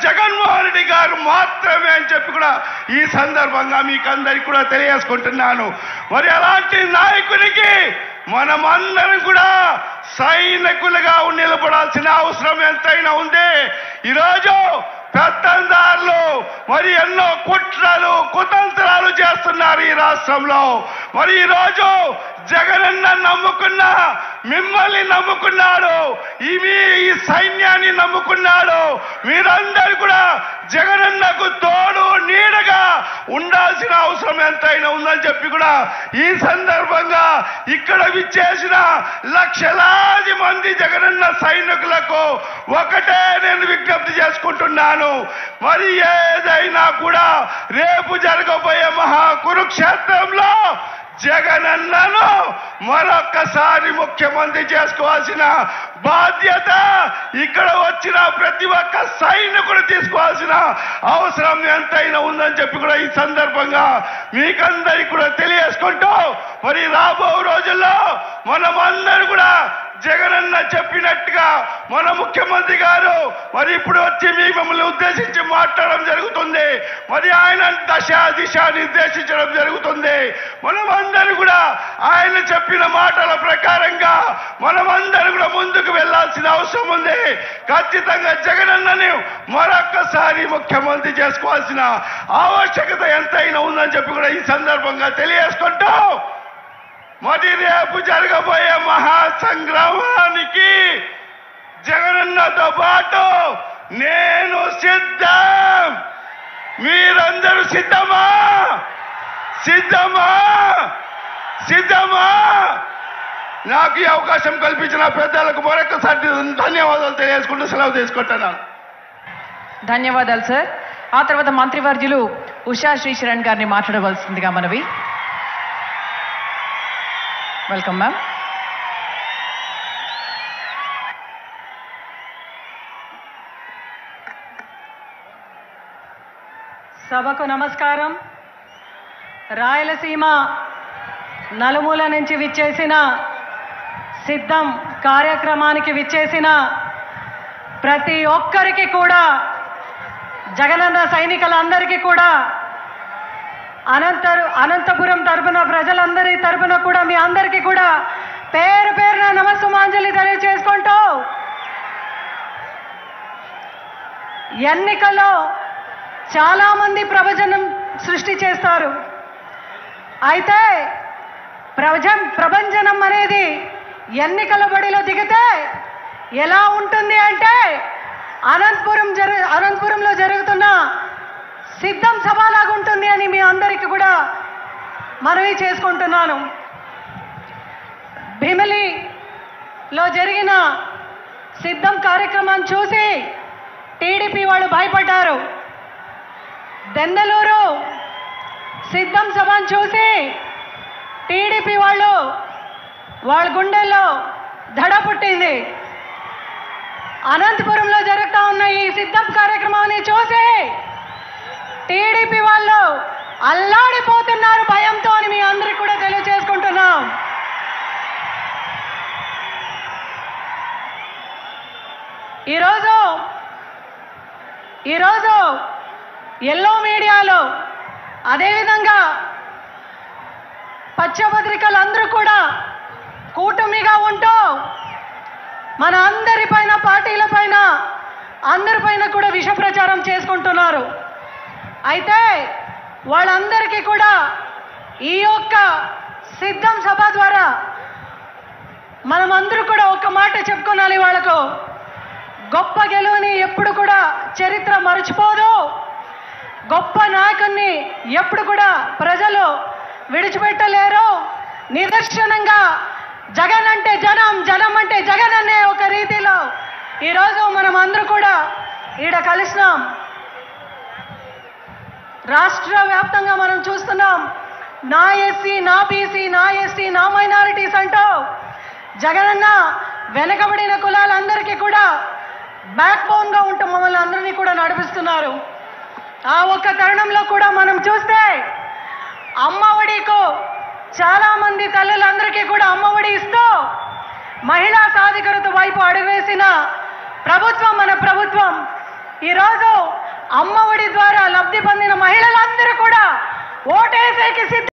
జగన్మోహన్ రెడ్డి గారు మాత్రమే అని చెప్పి కూడా ఈ సందర్భంగా మీకు అందరికీ కూడా తెలియజేసుకుంటున్నాను. మరి అలాంటి నాయకునికి మనమందరం కూడా సైనికులుగా నిలబడాల్సిన అవసరం ఎంతైనా ఉంది. ఈరోజు పెత్తందారులు మరి ఎన్నో కుట్రలు కుతంత్రాలు చేస్తున్నారు ఈ రాష్ట్రంలో. మరి ఈరోజు జగనన్న నమ్ముకున్న మిమ్మల్ని నమ్ముకున్నాడు, ఈ సైన్యాన్ని నమ్ముకున్నాడు. మీరందరూ కూడా జగనన్నకు తోడు నీడగా ఉండాల్సిన అవసరం ఎంతైనా ఉందని చెప్పి కూడా ఈ సందర్భంగా ఇక్కడ విచ్చేసిన లక్షలాది మంది జగనన్న సైనికులకు ఒకటే నేను విజ్ఞప్తి చేసుకుంటున్నాను. మరి ఏదైనా కూడా రేపు జరగబోయే మహా కురుక్షేత్రంలో జగనన్నను మరొక్కసారి ముఖ్యమంత్రి చేసుకోవాల్సిన బాధ్యత ఇక్కడ వచ్చిన ప్రతి ఒక్క సైనికుడు తీసుకోవాల్సిన అవసరం ఎంతైనా ఉందని చెప్పి కూడా ఈ సందర్భంగా మీకందరికీ కూడా తెలియజేసుకుంటూ మరి రాబో రోజుల్లో మనమందరూ కూడా జగనన్న చెప్పినట్టుగా మన ముఖ్యమంత్రి గారు మరి ఇప్పుడు వచ్చి మిమ్మల్ని ఉద్దేశించి మాట్లాడడం జరుగుతుంది. మరి ఆయన దిశ నిర్దేశించడం జరుగుతుంది. మనమందరూ కూడా ఆయన చెప్పిన మాటల ప్రకారంగా మనమందరూ కూడా ముందుకు వెళ్లాల్సిన అవసరం ఉంది. ఖచ్చితంగా జగనన్నని మరొక్కసారి ముఖ్యమంత్రి చేసుకోవాల్సిన ఆవశ్యకత ఎంతైనా ఉందని చెప్పి కూడా ఈ సందర్భంగా తెలియజేసుకుంటూ మరి రేపు జరగబోయే మహాసంగ్రామానికి జగనన్నతో పాటు నేను సిద్ధం. మీరందరూ సిద్ధమా? సిద్ధమా? సిద్ధమా? నాకు ఈ అవకాశం కల్పించిన పెద్దలకు మరొకసారి ధన్యవాదాలు తెలియజేసుకుంటూ సెలవు తీసుకుంటున్నాను. ధన్యవాదాలు సార్. ఆ తర్వాత మంత్రివర్యులు ఉషా శ్రీశరణ్ గారిని మాట్లాడవలసిందిగా మనవి. Welcome ma'am. సభకు నమస్కారం. రాయలసీమ నలుమూల నుంచి విచ్చేసిన సిద్ధం కార్యక్రమానికి విచ్చేసిన ప్రతి ఒక్కరికి కూడా జగనన్న సైనికులందరికీ కూడా అనంతపురం తరపున ప్రజలందరి తరపున కూడా మీ అందరికీ కూడా పేరు పేరున నమస్సుమాంజలి తెలియజేసుకుంటూ ఎన్నికల్లో చాలా మంది ప్రవచనం సృష్టి చేస్తారు. అయితే ప్రభంజనం అనేది ఎన్నికల బడిలో దిగితే ఎలా ఉంటుంది అంటే అనంతపురంలో జరుగుతున్న సిద్ధం సభలాగా ఉంటుంది అని మీ అందరికీ కూడా మనవి చేసుకుంటున్నాను. భీమిలిలో జరిగిన సిద్ధం కార్యక్రమాన్ని చూసి టీడీపీ వాళ్ళు భయపడ్డారు. దెందలూరు సిద్ధం సభను చూసి టీడీపీ వాళ్ళ గుండెల్లో దడ పుట్టింది. అనంతపురంలో జరుగుతూ ఉన్న ఈ సిద్ధం కార్యక్రమాన్ని చూసి టీడీపీ వాళ్ళు అల్లాడిపోతున్నారు భయంతో అని మీ అందరికీ కూడా తెలియజేసుకుంటున్నాం. ఈరోజు ఎల్లో మీడియాలో అదేవిధంగా పచ్చపత్రికలందరూ కూడా కూటమిగా ఉంటూ మన అందరిపైన పార్టీలపైన అందరిపైన కూడా విష ప్రచారం చేసుకుంటున్నారు. అయితే వాళ్ళందరికీ కూడా ఈ యొక్క సిద్ధం సభ ద్వారా మనమందరూ కూడా ఒక మాట చెప్పుకోవాలి. వాళ్ళకు గొప్ప గెలువుని ఎప్పుడు కూడా చరిత్ర మర్చిపోదు. గొప్ప నాయకుడిని ఎప్పుడు కూడా ప్రజలు విడిచిపెట్టలేరు. నిదర్శనంగా జగన్ అంటే జనం, జనం అంటే జగన్ అనే ఒక రీతిలో ఈరోజు మనం అందరూ కూడా ఈడ కలిసినాం. రాష్ట్ర వ్యాప్తంగా మనం చూస్తున్నాం. నా ఎస్సీ, నా బీసీ, నా ఎస్టీ, నా మైనారిటీస్ అంటూ జగనన్న వెనకబడిన కులాలందరికీ కూడా బ్యాక్ బోన్గా ఉంటూ మమ్మల్ని అందరినీ కూడా నడిపిస్తున్నారు. ఆ ఒక్క తరుణంలో కూడా మనం చూస్తే అమ్మఒడికు చాలా మంది తల్లులందరికీ కూడా అమ్మఒడి ఇస్తూ మహిళా సాధికారత వైపు అడుగువేసిన ప్రభుత్వం మన ప్రభుత్వం. ఈరోజు అమ్మఒడి ద్వారా లబ్ధి పొందిన మహిళలందరూ కూడా ఓటేసేకి సిద్ధం.